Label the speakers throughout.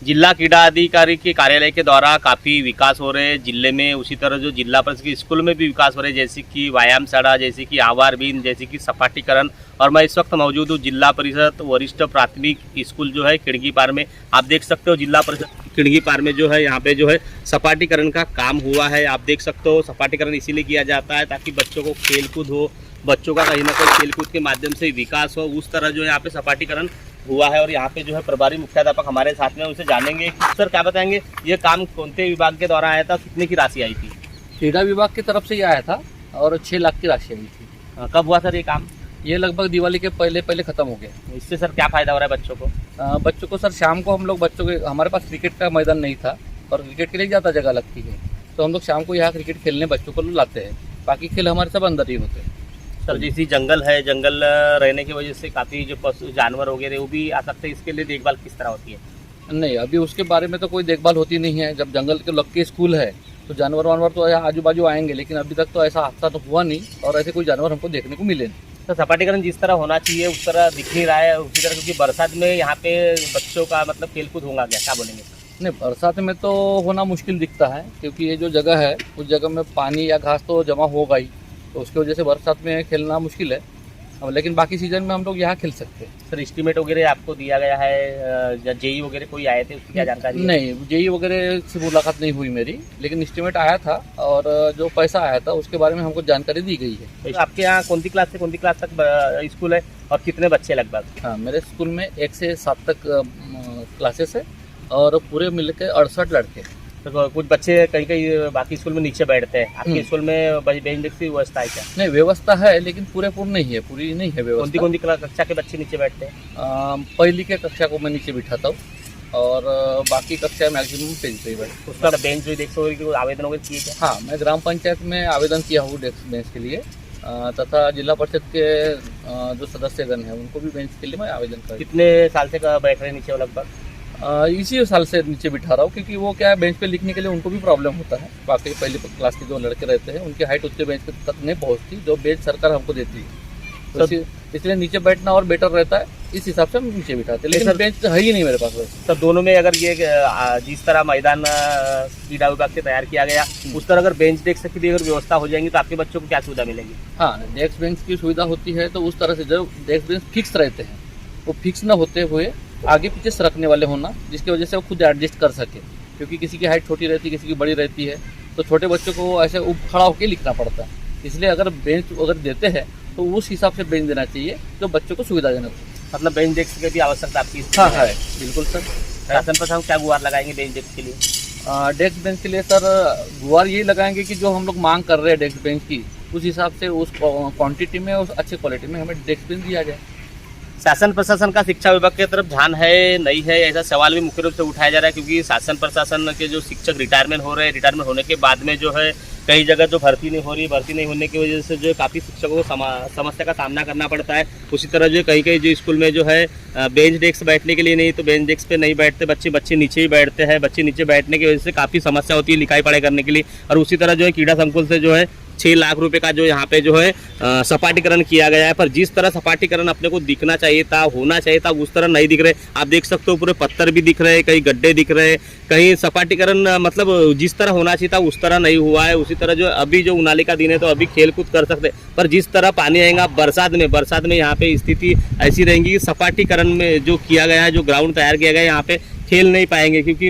Speaker 1: जिला क्रीड़ा अधिकारी के कार्यालय के द्वारा काफ़ी विकास हो रहे हैं जिले में। उसी तरह जो जिला परिषद के स्कूल में भी विकास हो रहे हैं, जैसे कि व्यायामशाला, जैसे कि आवार बीन, जैसे कि सपाटीकरण। और मैं इस वक्त मौजूद हूँ जिला परिषद वरिष्ठ प्राथमिक स्कूल जो है खिड़कीपार में। आप देख सकते हो जिला परिषद खिड़कीपार में जो है यहाँ पे जो है सपाटीकरण का काम हुआ है। आप देख सकते हो सपाटीकरण इसीलिए किया जाता है ताकि बच्चों को खेलकूद हो, बच्चों का कहीं ना कहीं खेलकूद के माध्यम से विकास हो। उस तरह जो है यहाँ पे सपाटीकरण हुआ है। और यहाँ पे जो है प्रभारी मुख्याध्यापक हमारे साथ में, उनसे जानेंगे। सर क्या बताएंगे, ये काम कौन से विभाग के द्वारा आया था, कितने की राशि आई थी?
Speaker 2: क्रीड़ा विभाग की तरफ से ये आया था और 6 लाख की राशि आई थी।
Speaker 1: कब हुआ सर ये काम?
Speaker 2: ये लगभग दिवाली के पहले खत्म हो गया।
Speaker 1: इससे सर क्या फायदा हो रहा है बच्चों को?
Speaker 2: बच्चों को सर शाम को हम लोग बच्चों के, हमारे पास क्रिकेट का मैदान नहीं था और क्रिकेट के लिए ज़्यादा जगह लगती है, तो हम लोग शाम को यहाँ क्रिकेट खेलने बच्चों को लाते हैं। बाकी खेल हमारे सब अंदर ही होते हैं।
Speaker 1: सर जैसे जंगल है, जंगल रहने की वजह से काफ़ी जो पशु जानवर वगैरह वो भी आ सकते हैं, इसके लिए देखभाल किस तरह होती है?
Speaker 2: नहीं, अभी उसके बारे में तो कोई देखभाल होती नहीं है। जब जंगल के लग के स्कूल है तो जानवर वानवर तो आजू बाजू आएंगे, लेकिन अभी तक तो ऐसा हादसा तो हुआ नहीं और ऐसे कोई जानवर हमको देखने को मिले नहीं।
Speaker 1: तो सपाटीकरण जिस तरह होना चाहिए उस तरह दिख नहीं रहा है उसी तरह, क्योंकि बरसात में यहाँ पे बच्चों का मतलब खेलकूद होगा क्या बोलेंगे?
Speaker 2: नहीं, बरसात में तो होना मुश्किल दिखता है, क्योंकि ये जो जगह है उस जगह में पानी या घास तो जमा होगा ही, तो उसकी वजह से बरसात में खेलना मुश्किल है। अब लेकिन बाकी सीजन में हम लोग यहाँ खेल सकते हैं।
Speaker 1: सर एस्टीमेट वगैरह आपको दिया गया है, जेई वगैरह कोई आए थे, उसकी क्या जानकारी है?
Speaker 2: नहीं, जेई वगैरह से मुलाकात नहीं हुई मेरी, लेकिन एस्टीमेट आया था और जो पैसा आया था उसके बारे में हमको जानकारी दी गई है।
Speaker 1: तो आपके यहाँ कौन सी क्लास से कौन सी क्लास तक स्कूल है और कितने बच्चे लगभग?
Speaker 2: हाँ, मेरे स्कूल में 1 से 7 तक क्लासेस है और पूरे मिलकर 68 लड़के।
Speaker 1: तो कुछ बच्चे कहीं कहीं बाकी स्कूल में नीचे बैठते हैं, आपके स्कूल में बेंच डेस्क की व्यवस्था है क्या?
Speaker 2: नहीं, व्यवस्था है लेकिन पूरी नहीं है व्यवस्था।
Speaker 1: कौन सी कक्षा के बच्चे नीचे बैठते हैं?
Speaker 2: पहली के कक्षा को मैं नीचे बिठाता हूँ और बाकी कक्षा मैक्सिमम बेंच पे ही बैठे।
Speaker 1: उसका बेंच जो देख सकते हो, आवेदन वगैरह किए क्या?
Speaker 2: हाँ, मैं ग्राम पंचायत में आवेदन किया हूँ डेस्क बेंच के लिए, तथा जिला परिषद के जो सदस्यगण हैं उनको भी बेंच के लिए मैं आवेदन कर।
Speaker 1: कितने साल से बैठ रहे हैं नीचे लगभग?
Speaker 2: इसी साल से नीचे बिठा रहा हूँ, क्योंकि वो क्या है, बेंच पे लिखने के लिए उनको भी प्रॉब्लम होता है। बाकी पहली क्लास के जो लड़के रहते हैं उनकी हाइट उतने बेंच तक नहीं पहुँचती जो बेंच सरकार हमको देती है, तो इसलिए नीचे बैठना और बेटर रहता है। इस हिसाब से हम नीचे बिठाते हैं, लेकिन बेंच है ही नहीं मेरे पास वैसे।
Speaker 1: तो दोनों में अगर ये जिस तरह मैदान क्रीड़ा विभाग से तैयार किया गया उस तरह अगर बेंच डेस्क की भी अगर व्यवस्था हो जाएंगी तो आपके बच्चों को क्या सुविधा मिलेगी?
Speaker 2: हाँ, डेस्क बेंच की सुविधा होती है, तो उस तरह से जो डेस्क बेंच फिक्स रहते हैं वो फिक्स न होते हुए आगे पीछे सरकने वाले होना, जिसकी वजह से वो खुद एडजस्ट कर सके, क्योंकि किसी की हाइट छोटी रहती है, किसी की बड़ी रहती है, तो छोटे बच्चों को ऐसे खड़ा होकर लिखना पड़ता है। इसलिए अगर बेंच अगर देते हैं तो उस हिसाब से बेंच देना चाहिए जो बच्चों को सुविधाजनक हो।
Speaker 1: मतलब बेंच डेस्क की भी आवश्यकता आपकी?
Speaker 2: हाँ है, बिल्कुल सर।
Speaker 1: शासन पर हम क्या गुहार लगाएंगे बेंच डेस्क के लिए?
Speaker 2: डेस्क बेंच के लिए सर गुहार यही लगाएंगे कि जो हम लोग मांग कर रहे हैं डेस्क बेंच की, उस हिसाब से उस क्वांटिटी में, उस अच्छी क्वालिटी में हमें डेस्क बेंच दिया जाए।
Speaker 1: शासन प्रशासन का शिक्षा विभाग की तरफ ध्यान है नहीं है, ऐसा सवाल भी मुख्य रूप से उठाया जा रहा है, क्योंकि शासन प्रशासन के जो शिक्षक रिटायरमेंट हो रहे हैं, रिटायरमेंट होने के बाद में जो है कई जगह जो भर्ती नहीं हो रही, भर्ती नहीं होने की वजह से जो है काफ़ी शिक्षकों को समस्या का सामना करना पड़ता है। उसी तरह जो कहीं कहीं जो स्कूल में जो है बेंच डेस्क बैठने के लिए नहीं, तो बेंच डेस्क पे नहीं बैठते बच्चे नीचे ही बैठते हैं। बच्चे नीचे बैठने की वजह से काफ़ी समस्या होती है लिखाई पढ़ाई करने के लिए। और उसी तरह जो है क्रीड़ा संकुल से जो है 6 लाख रुपए का जो यहाँ पे जो है सपाटीकरण किया गया है, पर जिस तरह सपाटीकरण अपने को दिखना चाहिए था, होना चाहिए था, उस तरह नहीं दिख रहे। आप देख सकते हो पूरे पत्थर भी दिख रहे हैं, कहीं गड्ढे दिख रहे हैं, कहीं सपाटीकरण मतलब जिस तरह होना चाहिए था उस तरह नहीं हुआ है। उसी तरह जो अभी जो उनाली का दिन है तो अभी खेल कूद कर सकते, पर जिस तरह पानी आएगा बरसात में यहाँ पे स्थिति ऐसी रहेगी कि सपाटीकरण में जो किया गया है, जो ग्राउंड तैयार किया गया है, यहाँ पे खेल नहीं पाएंगे, क्योंकि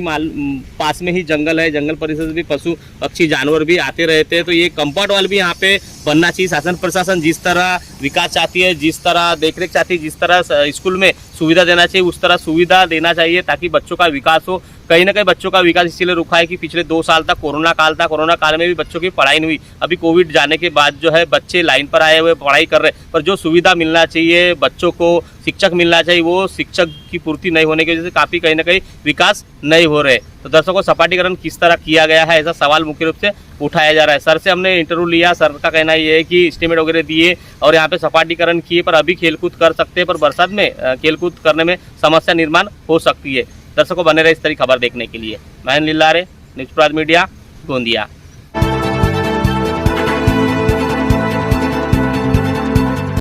Speaker 1: पास में ही जंगल है, जंगल परिसर भी पशु पक्षी जानवर भी आते रहते हैं। तो ये कंपाउंड वाल भी यहाँ पे बनना चाहिए। शासन प्रशासन जिस तरह विकास चाहती है, जिस तरह देखरेख चाहती है, जिस तरह स्कूल में सुविधा देना चाहिए उस तरह सुविधा देना चाहिए, ताकि बच्चों का विकास हो। कहीं ना कहीं बच्चों का विकास इसीलिए रुका है कि पिछले 2 साल तक कोरोना काल था, कोरोना काल में भी बच्चों की पढ़ाई नहीं हुई। अभी कोविड जाने के बाद जो है बच्चे लाइन पर आए हुए पढ़ाई कर रहे, पर जो सुविधा मिलना चाहिए बच्चों को, शिक्षक मिलना चाहिए, वो शिक्षक की पूर्ति नहीं होने की वजह से काफ़ी कहीं ना कहीं विकास नहीं हो रहे। तो दर्शकों, सपाटीकरण किस तरह किया गया है ऐसा सवाल मुख्य रूप से उठाया जा रहा है। सर से हमने इंटरव्यू लिया, सर का कहना ये है कि एस्टीमेट वगैरह दिए और यहाँ पे सपाटीकरण किए, पर अभी खेलकूद कर सकते हैं, पर बरसात में खेलकूद करने में समस्या निर्माण हो सकती है। दर्शकों, बने रहे इस तरह खबर देखने के लिए। मैं Lillare, news prime media, Gondia.